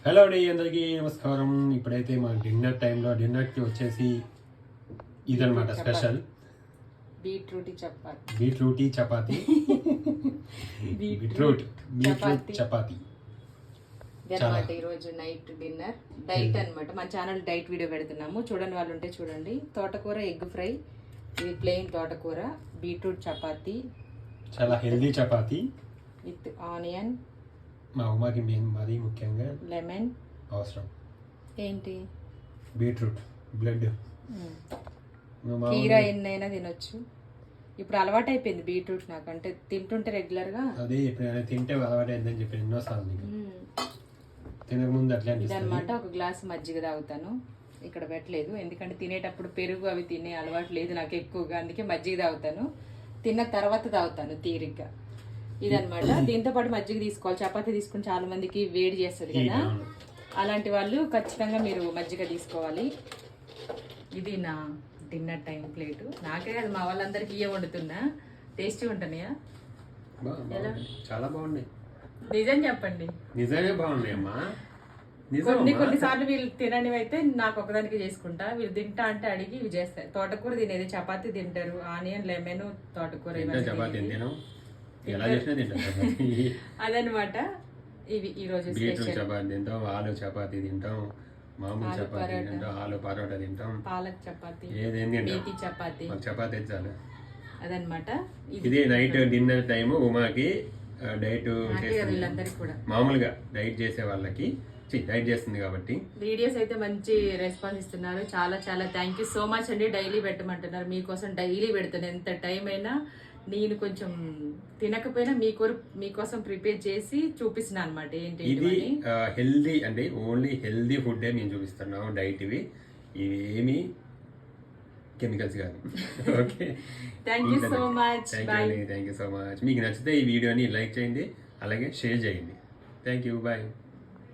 Hello అండి, అందరికీ నమస్కారం. ఇప్పుడైతే మా డిన్నర్ టైంలో డిన్నర్కి వచ్చేసి ఇదనమాట special beetroot chapati. Beetroot chapati అన్నమాట. ఈరోజు నైట్ డిన్నర్ డైట్ అన్నమాట. మా ఛానల్ డైట్ వీడియో పెడుతున్నాము, చూడని వాళ్ళు ఉంటే చూడండి. తోటకూర ఎగ్ ఫ్రై, ఇది ప్లెయిన్ తోటకూర, బీట్రూట్ చపాతి, చాలా హెల్దీ చపాతి విత్ ఆనియన్. మా ఉమాకి మరీ ముఖ్యంగా లెమన్ అవసరం. ఏంటి బీట్రూట్ బ్లడ్. కీరా ఎన్నైనా తినొచ్చు. ఇప్పుడు అలవాటు అయిపోయింది బీట్రూట్ నాకు, అంటే తింటుంటే రెగ్యులర్గా. అదే ఇప్పుడు తింటే అలవాటు అయిందని చెప్పి ఎన్నోసార్లు తినక ముందు అట్లా ఇదనమాట. ఒక గ్లాస్ మజ్జిగ తాగుతాను. ఇక్కడ పెట్టలేదు ఎందుకంటే తినేటప్పుడు పెరుగు అవి తినే అలవాటు లేదు నాకు ఎక్కువగా, అందుకే మజ్జిగ తాగుతాను. తిన్న తర్వాత తాగుతాను తీరిగ్గా. ఇదనమాట. దీంతో పాటు మజ్జిగ తీసుకోవాలి. చపాతీ తీసుకుని చాలా మందికి వేడి చేస్తుంది కదా, అలాంటి వాళ్ళు ఖచ్చితంగా మీరు మజ్జిగ తీసుకోవాలి. ఇది నా డిన్నర్ టైం ప్లేట్. నాకే కదా, మా వాళ్ళందరికీ ఇయ్య వండుతున్నా. టేస్టీ ఉంటున్నాయా? చాలా బాగున్నాయి. నిజం చెప్పండి. నిజంగా బాగున్నాయి అమ్మా. కొన్నిసార్లు వీళ్ళు తిననివి అయితే నాకు ఒకదానికి చేసుకుంటా, వీళ్ళు తింటా అంటే అడిగి ఇవి చేస్తాయి. తోటకూర తినేది, చపాతీ తింటారు, ఆనియన్ లెమన్ తోటకూర అదనమాట. ఇవి ఈ రోజు చపాతీ తింటాం, ఆలు చపాతీ తింటాం, మామూలు చపాతీ తింటాం, ఆలు పరోటా తింటాం, పాలక్ చపాతీ, మేతి చపాతీ, చపాతీ చాలు. అదనమాట. ఇది నైట్ డిన్నర్ టైం ఉమాకి డైట్ మామూలుగా డైట్ చేసే వాళ్ళకి డైట్ చేస్తుంది కాబట్టి. వీడియోస్ అయితే మంచి రెస్పాన్స్ ఇస్తున్నారు. చాలా చాలా థ్యాంక్ యూ సో మచ్ అండి. డైలీ పెట్టమంటున్నారు, మీకోసం డైలీ పెడుతున్నాను. ఎంత టైం అయినా నేను కొంచెం తినకపోయినా మీకోసం ప్రిపేర్ చేసి చూపిస్తున్నా అనమాట. ఏంటి ఇది హెల్దీ అంటే ఓన్లీ హెల్దీ ఫుడ్ నేను చూపిస్తున్నాను. డైట్ ఇవి ఏమి కెమికల్స్ కాదు. Okay, thank you so much. Thank you so much. మీకు నచ్చితే ఈ వీడియోని లైక్ చేయండి, అలాగే షేర్ చేయండి. Thank you, bye.